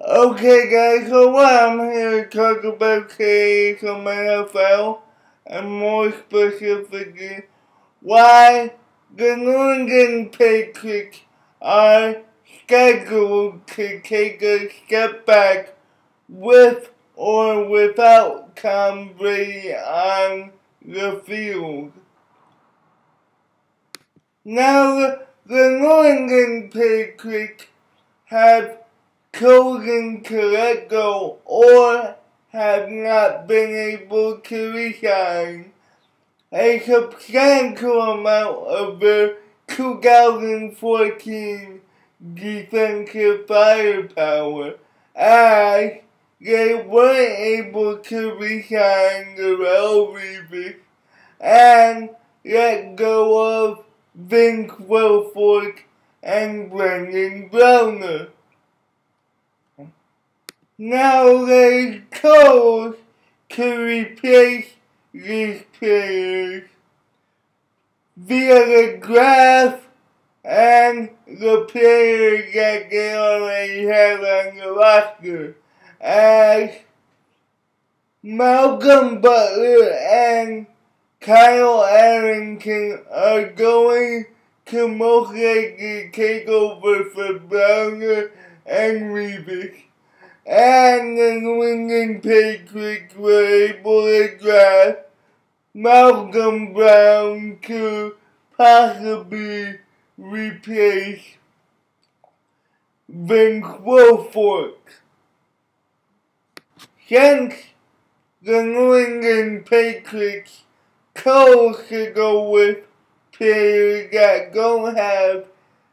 Okay guys, so I'm here to talk about today some NFL, and more specifically, why the New England Patriots are scheduled to take a step back with or without Tom Brady on the field. Now, the New England Patriots have chosen to let go or have not been able to resign a substantial amount of their 2014 defensive firepower, as they weren't able to resign Darrelle Revis and let go of Vince Wilfork and Brendan Browner. Now they chose to replace these players via the draft and the players that they already have on the roster, as Malcolm Butler and Kyle Arrington are going to most likely take over for Browner and Revis. And the New England Patriots were able to draft Malcolm Brown to possibly replace Vince Wilfork. Since the New England Patriots chose to go with players that don't have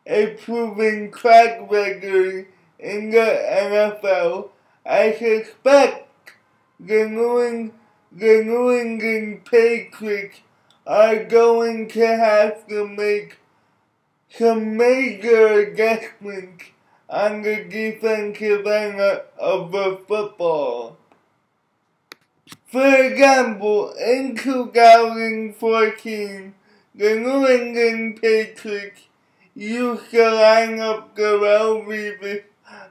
a proven track record in the NFL, I suspect the New England Patriots are going to have to make some major adjustments on the defensive end of the football. For example, in 2014, the New England Patriots used to line up Darrelle Revis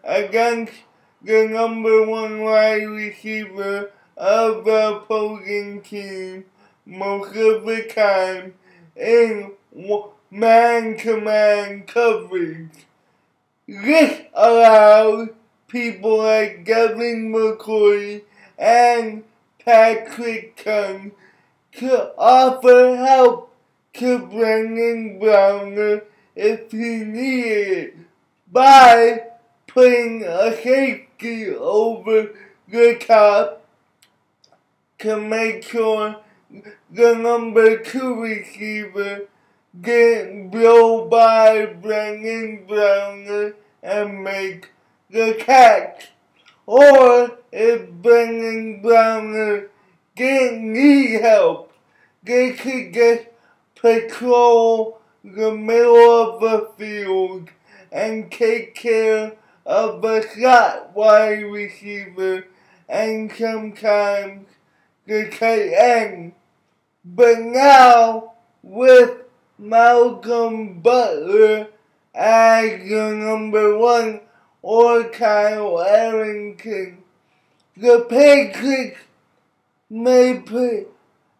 against the number one wide receiver of the opposing team most of the time in man-to-man coverage. This allowed people like Devin McCoy and Patrick Chung to offer help to Brendan Browner if he needed it by putting a safety over the top to make sure the number 2 receiver didn't blow by Brendan Browner and make the catch. Or if Brendan Browner didn't need help, they could just patrol the middle of the field and take care of the slot wide receiver and sometimes the tight end. But now, with Malcolm Butler as the number 1 or Kyle Arrington, the Patriots may put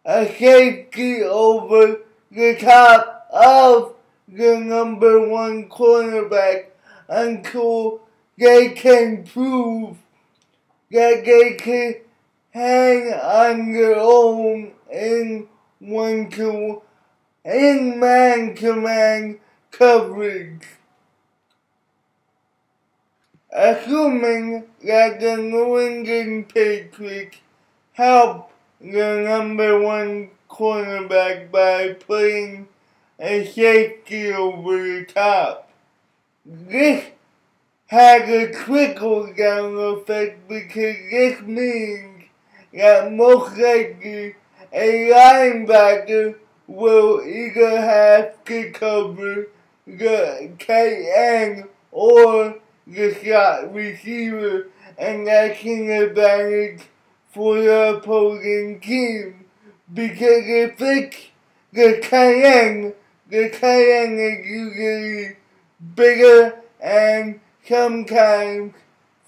a safety over the top of the number 1 cornerback until they can prove that they can hang on their own in man-to-man coverage. Assuming that the New England Patriots help the number 1 cornerback by putting a safety over the top. This has a trickle-down effect because this means that most likely a linebacker will either have to cover the tight end or the slot receiver, and that's an advantage for the opposing team. Because if it's the tight end is usually bigger and sometimes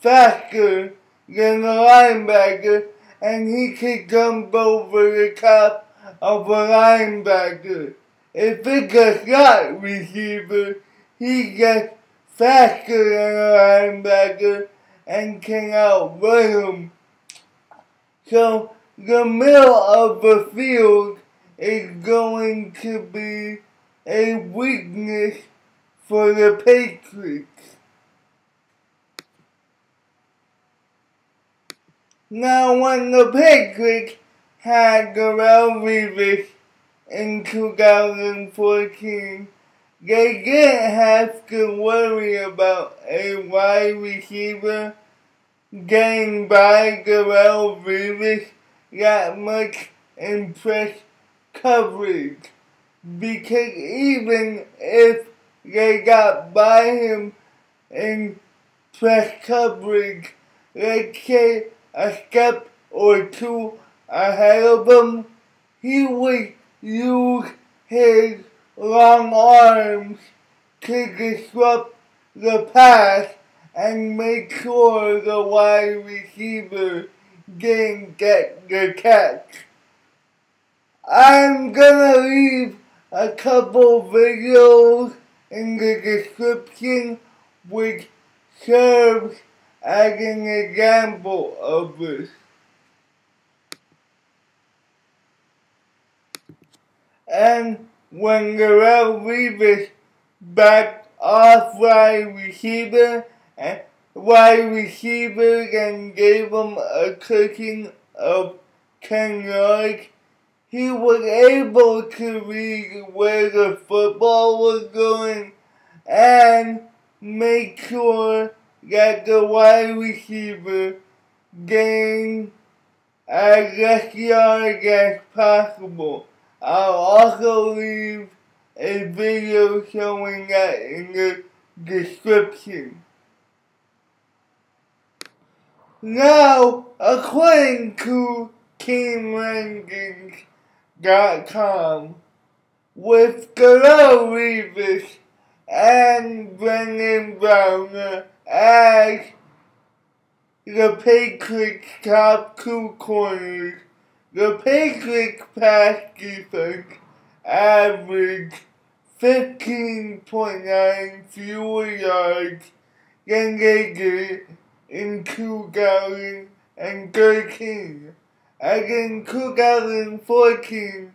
faster than a linebacker, and he can jump over the top of a linebacker. If it's a slot receiver, he gets faster than a linebacker and can outrun him. So the middle of the field is going to be a weakness for the Patriots. Now, when the Patriots had Darrelle Revis in 2014, they didn't have to worry about a wide receiver getting by Darrelle Revis that much in press coverage, because even if they got by him in press coverage, let's say a step or two ahead of him, he would use his long arms to disrupt the pass and make sure the wide receiver didn't get the catch. I'm gonna leave a couple videos in the description which serves as an example of this. And when Darrelle Revis backed off wide receiver and gave him a cushion of 10 yards, he was able to read where the football was going and make sure that the wide receiver gained as less yards as possible. I'll also leave a video showing that in the description. Now, according to TeamRankings.com, with Darrelle Revis and Brandon Browner as the Patriots' top two corners, the Patriots' pass defense averaged 15.9 fewer yards than they did in 2013. As in 2014,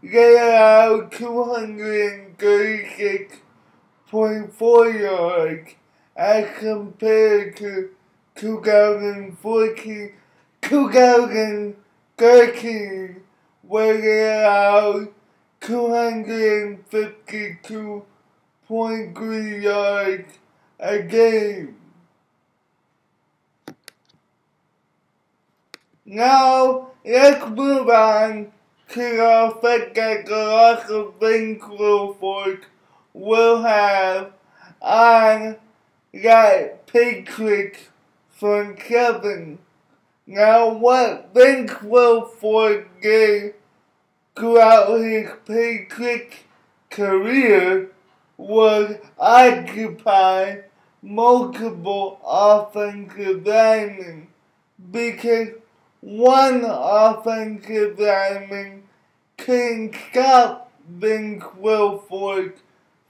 they allowed 236.4 yards as compared to 2013, where they allowed 252.3 yards a game. Now, let's move on to the effect that the loss of Ben Wilfork will have on that Patriots front seven. Now, what Ben Wilfork did throughout his Patriots career was occupy multiple offensive linemen, because one offensive lineman couldn't stop Ben Wilfork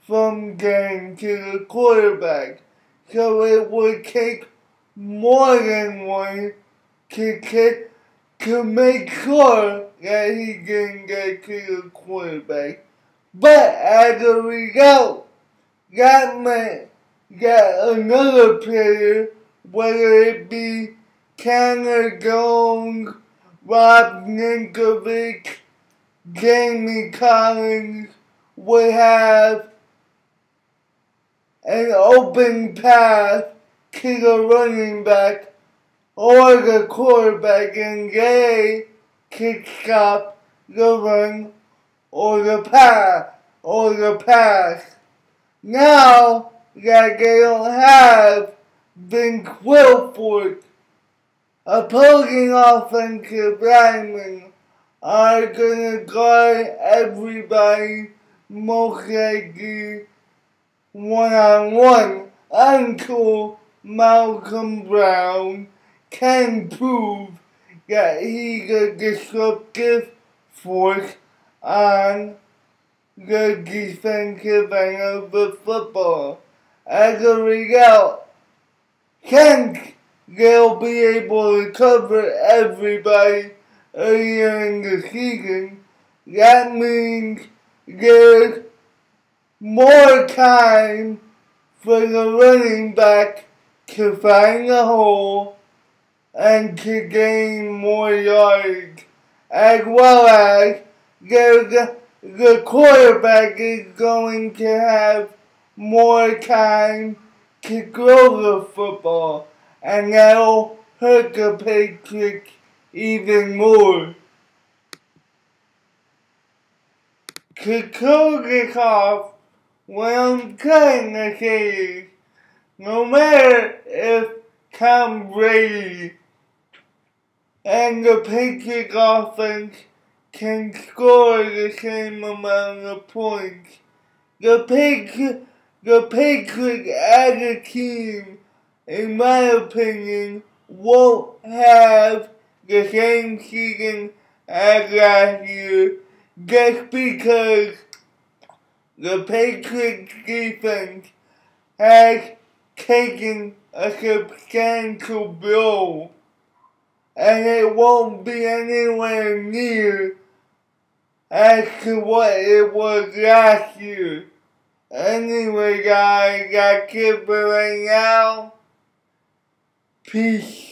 from getting to the quarterback. So it would take more than one to make sure that he didn't get to the quarterback. But as a result, that meant that another player, whether it be Tanner Jones, Rob Ninkovich, Jamie Collins, would have an open path to the running back or the quarterback, and they could stop the run or the pass. Now that they don't have Ben Wilfork, opposing offensive linemen are gonna guard everybody most likely one-on-one until Malcolm Brown can prove that he's a disruptive force on the defensive end of the football. As a result, can they'll be able to cover everybody earlier in the season. That means there's more time for the running back to find a hole and to gain more yards, as well as the quarterback is going to have more time to throw the football, and that'll hurt the Patriots even more. To close this off, what I'm trying to say is, no matter if Tom Brady and the Patriots offense can score the same amount of points, the Patriots as a team, in my opinion, won't have the same season as last year, just because the Patriots defense has taken a substantial blow, and it won't be anywhere near as to what it was last year. Anyway, guys, that's it for right now. Peace.